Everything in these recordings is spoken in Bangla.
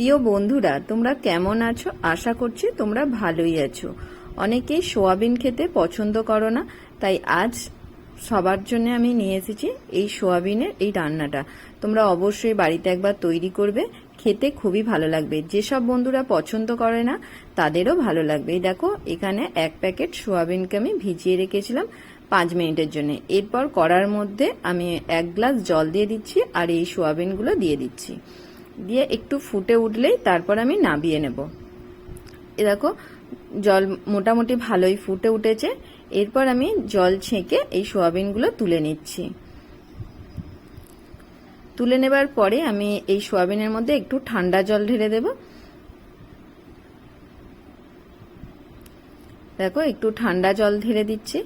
প্রিয় বন্ধুরা, তোমরা কেমন আছো? আশা করছি তোমরা ভালোই আছো। অনেকেই সোয়াবিন খেতে পছন্দ করো না, তাই আজ সবার জন্য আমি নিয়ে এসেছি এই সোয়াবিনের এই রান্নাটা। তোমরা অবশ্যই বাড়িতে একবার তৈরি করবে, খেতে খুবই ভালো লাগবে। যেসব বন্ধুরা পছন্দ করে না তাদেরও ভালো লাগবে। এই দেখো, এখানে এক প্যাকেট সোয়াবিনকে আমি ভিজিয়ে রেখেছিলাম 5 মিনিটের জন্য। এরপর কড়ার মধ্যে আমি 1 গ্লাস জল দিয়ে দিচ্ছি আর এই সোয়াবিনগুলো দিয়ে দিচ্ছি। দিয়ে একটু ফুটে উঠলেই তারপর আমি নামিয়ে নেব। এ দেখো, জল মোটামুটি ভালোই ফুটে উঠেছে। এরপর আমি জল ছেঁকে এই সোয়াবিনগুলো তুলে নিচ্ছি। তুলে নেবার পরে আমি এই সোয়াবিনের মধ্যে একটু ঠান্ডা জল ঢেলে দেব। দেখো, একটু ঠান্ডা জল ঢেলে দিচ্ছি।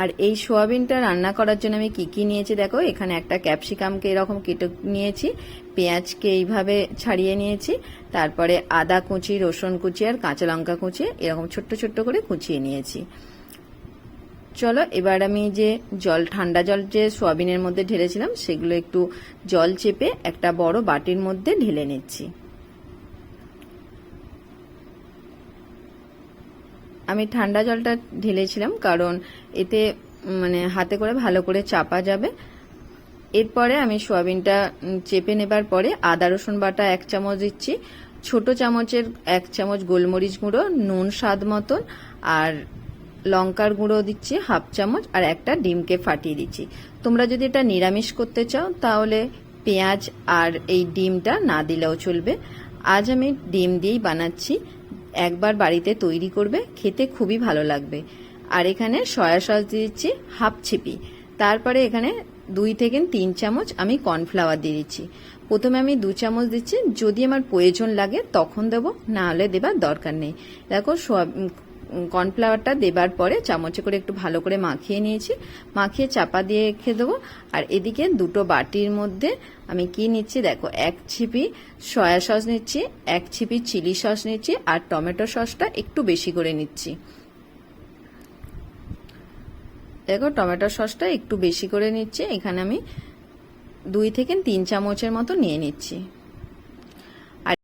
আর এই সোয়াবিনটা রান্না করার জন্য আমি কি কি নিয়েছি দেখো, এখানে একটা ক্যাপসিকামকে এরকম কেটে নিয়েছি, পেঁয়াজকে এইভাবে ছাড়িয়ে নিয়েছি, তারপরে আদা কুচি, রসুন কুচি আর কাঁচা লঙ্কা কুচি এরকম ছোট্ট ছোট্ট করে কুচিয়ে নিয়েছি। চলো, এবার আমি যে ঠান্ডা জল যে সোয়াবিনের মধ্যে ঢেলেছিলাম সেগুলো একটু জল চেপে একটা বড় বাটির মধ্যে ঢেলে নিচ্ছি। আমি ঠান্ডা জলটা ঢেলেছিলাম কারণ এতে হাতে করে ভালো করে চাপা যাবে। এরপরে আমি সোয়াবিনটা চেপে নেবার পরে আদা রসুন বাটা 1 চামচ দিচ্ছি, ছোট চামচের 1 চামচ গোলমরিচ গুঁড়ো, নুন স্বাদ মতন, আর লঙ্কার গুঁড়ো দিচ্ছি 1/2 চামচ, আর একটা ডিমকে ফাটিয়ে দিচ্ছি। তোমরা যদি এটা নিরামিষ করতে চাও তাহলে পেঁয়াজ আর এই ডিমটা না দিলেও চলবে। আজ আমি ডিম দিয়েই বানাচ্ছি। একবার বাড়িতে তৈরি করবে, খেতে খুবই ভালো লাগবে। আর এখানে সয়া সস দিচ্ছি 1/2 চিপি। তারপরে এখানে 2 থেকে 3 চামচ আমি কর্নফ্লাওয়ার দিয়ে দিচ্ছি। প্রথমে আমি 2 চামচ দিচ্ছি, যদি আমার প্রয়োজন লাগে তখন দেবো, না হলে দেবার দরকার নেই। দেখো, কর্নফ্লাওয়ারটা দেবার পরে চামচে করে একটু ভালো করে মাখিয়ে নিয়েছি, মাখিয়ে চাপা দিয়ে রেখে দেবো। আর এদিকে দুটো বাটির মধ্যে আমি কি নিচ্ছি দেখো, 1 ছিপি সয়া সস নিচ্ছি, 1 ছিপি চিলি সস নিচ্ছি, আর টমেটো সসটা একটু বেশি করে নিচ্ছি। দেখো, টমেটো সসটা একটু বেশি করে নিচ্ছি। এখানে আমি 2 থেকে 3 চামচের মতো নিয়ে নিচ্ছি। আর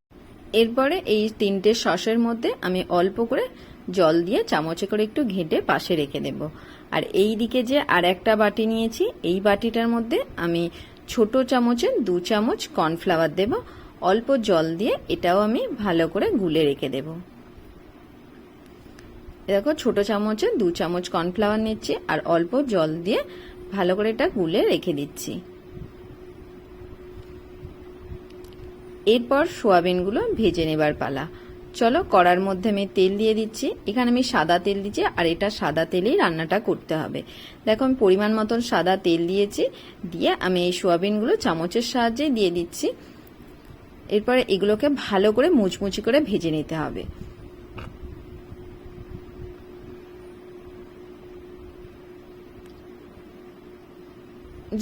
এরপরে এই 3টে সসের মধ্যে আমি অল্প করে জল দিয়ে চামচে করে একটু ঘেঁটে পাশে রেখে দেব। আর এই দিকে যে আর একটা বাটি নিয়েছি, এই বাটিটার মধ্যে আমি ছোট চামচে 2 চামচ কর্নফ্লাওয়ার দেব। অল্প জল দিয়ে এটাও আমি ভালো করে গুলে রেখে দেব। দেখো, ছোট চামচে 2 চামচ কর্নফ্লাওয়ার নিচ্ছি আর অল্প জল দিয়ে ভালো করে এটা গুলে রেখে দিচ্ছি। এরপর সোয়াবিনগুলো ভেজে নেবার পালা। চলো, কড়ার মধ্যে আমি তেল দিয়ে দিচ্ছি। এখানে আমি সাদা তেল দিচ্ছি, আর এটা সাদা তেলেই রান্নাটা করতে হবে। দেখো, আমি পরিমাণ মতন সাদা তেল দিয়েছি। দিয়ে আমি এই সোয়াবিনগুলো চামচের সাহায্যে দিয়ে দিচ্ছি। এরপরে এগুলোকে ভালো করে মুচমুচি করে ভেজে নিতে হবে।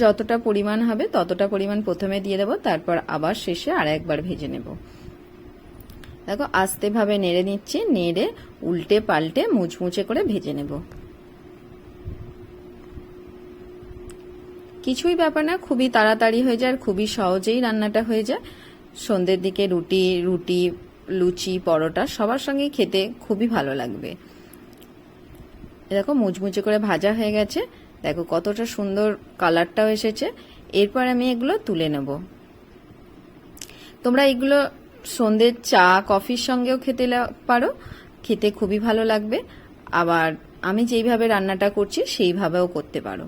যতটা পরিমাণ হবে ততটা পরিমাণ প্রথমে দিয়ে দেবো, তারপর আবার শেষে আর একবার ভেজে নেব। দেখো, আস্তে ভাবে নেড়ে নিচ্ছি, নেড়ে উল্টে পাল্টে মুচমুচে করে ভেজে নেব। কিছুই ব্যাপার না, খুবই তাড়াতাড়ি হয়ে যায় আর খুবই সহজেই রান্নাটা হয়ে যায়। সন্ধ্যের দিকে রুটি, লুচি, পরোটা সবার সঙ্গে খেতে খুবই ভালো লাগবে। দেখো, মুচমুচে করে ভাজা হয়ে গেছে। দেখো কতটা সুন্দর কালারটাও এসেছে। এরপর আমি এগুলো তুলে নেব। তোমরা এগুলো সন্ধ্যের চা কফির সঙ্গেও খেতে পারো, খেতে খুবই ভালো লাগবে। আবার আমি যেইভাবে রান্নাটা করছি সেইভাবেও করতে পারো।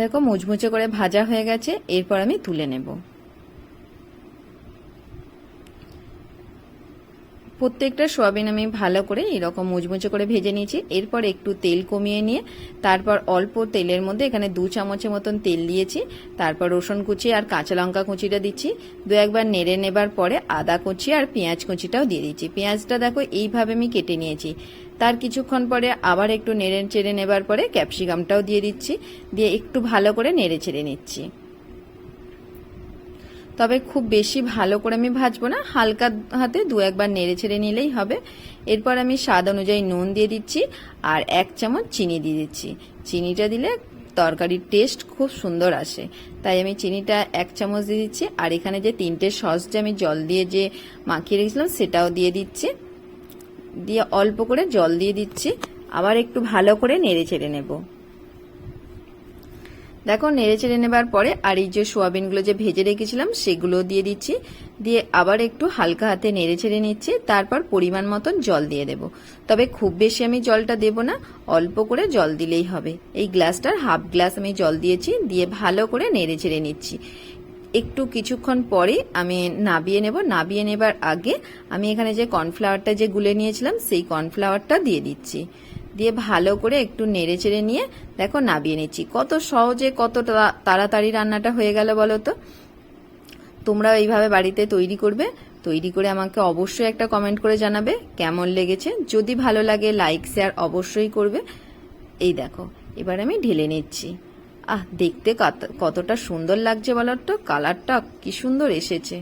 দেখো, মুচমুচে করে ভাজা হয়ে গেছে। এরপর আমি তুলে নেব। প্রত্যেকটা সোয়াবিন আমি ভালো করে এরকম মুচমুচে করে ভেজে নিয়েছি। এরপর একটু তেল কমিয়ে নিয়ে তারপর অল্প তেলের মধ্যে এখানে 2 চামচের মতন তেল দিয়েছি। তারপর রসুন কুচি আর কাঁচা লঙ্কা কুচিটা দিচ্ছি। 2-1 নেড়ে নেবার পরে আদা কুচি আর পেঁয়াজ কুচিটাও দিয়ে দিচ্ছি। পেঁয়াজটা দেখো এইভাবে আমি কেটে নিয়েছি। তার কিছুক্ষণ পরে আবার একটু নেড়ে চেড়ে নেবার পরে ক্যাপসিকামটাও দিয়ে দিচ্ছি। দিয়ে একটু ভালো করে নেড়ে চেড়ে নিচ্ছি। তবে খুব বেশি ভালো করে আমি ভাজবো না, হালকা হাতে 2-1 নেড়ে ছেড়ে নিলেই হবে। এরপর আমি স্বাদ অনুযায়ী নুন দিয়ে দিচ্ছি আর 1 চামচ চিনি দিয়ে দিচ্ছি। চিনিটা দিলে তরকারির টেস্ট খুব সুন্দর আসে। তাই আমি চিনিটা 1 চামচ দিয়ে দিচ্ছি, আর এখানে যে 3টে সস যে আমি জল দিয়ে যে মাখিয়ে রেখেছিলাম সেটাও দিয়ে দিচ্ছি। দিয়ে অল্প করে জল দিয়ে দিচ্ছি, আবার একটু ভালো করে নেড়ে চেড়ে নেব। দেখো নেড়ে চেড়ে নেবার পরে আর এই যে সোয়াবিনগুলো যে ভেজে রেখেছিলাম সেগুলো দিয়ে দিচ্ছি, দিয়ে আবার একটু হালকা হাতে নেড়ে চেড়ে নিচ্ছি। তারপর পরিমাণ মতন জল দিয়ে দেব, তবে খুব বেশি আমি জলটা দেব না, অল্প করে জল দিলেই হবে। এই গ্লাসটার হাফ গ্লাস আমি জল দিয়েছি, দিয়ে ভালো করে নেড়ে চেড়ে নিচ্ছি। একটু কিছুক্ষণ পরে আমি নাবিয়ে নেব। নাবিয়ে নেবার আগে আমি এখানে যে কর্নফ্লাওয়ারটা যে গুলে নিয়েছিলাম সেই কর্নফ্লাওয়ারটা দিয়ে দিচ্ছি, দিয়ে ভালো করে একটু নেড়ে চেড়ে নিয়ে দেখো নাবিয়ে নিচ্ছি। কত সহজে কত তাড়াতাড়ি রান্নাটা হয়ে গেল বলো তো। তোমরা এইভাবে বাড়িতে তৈরি করবে, তৈরি করে আমাকে অবশ্যই একটা কমেন্ট করে জানাবে কেমন লেগেছে। যদি ভালো লাগে লাইক শেয়ার অবশ্যই করবে। এই দেখো এবার আমি ঢেলে নিচ্ছি। দেখতে কতটা সুন্দর লাগছে বলো তো, কালারটা কি সুন্দর এসেছে।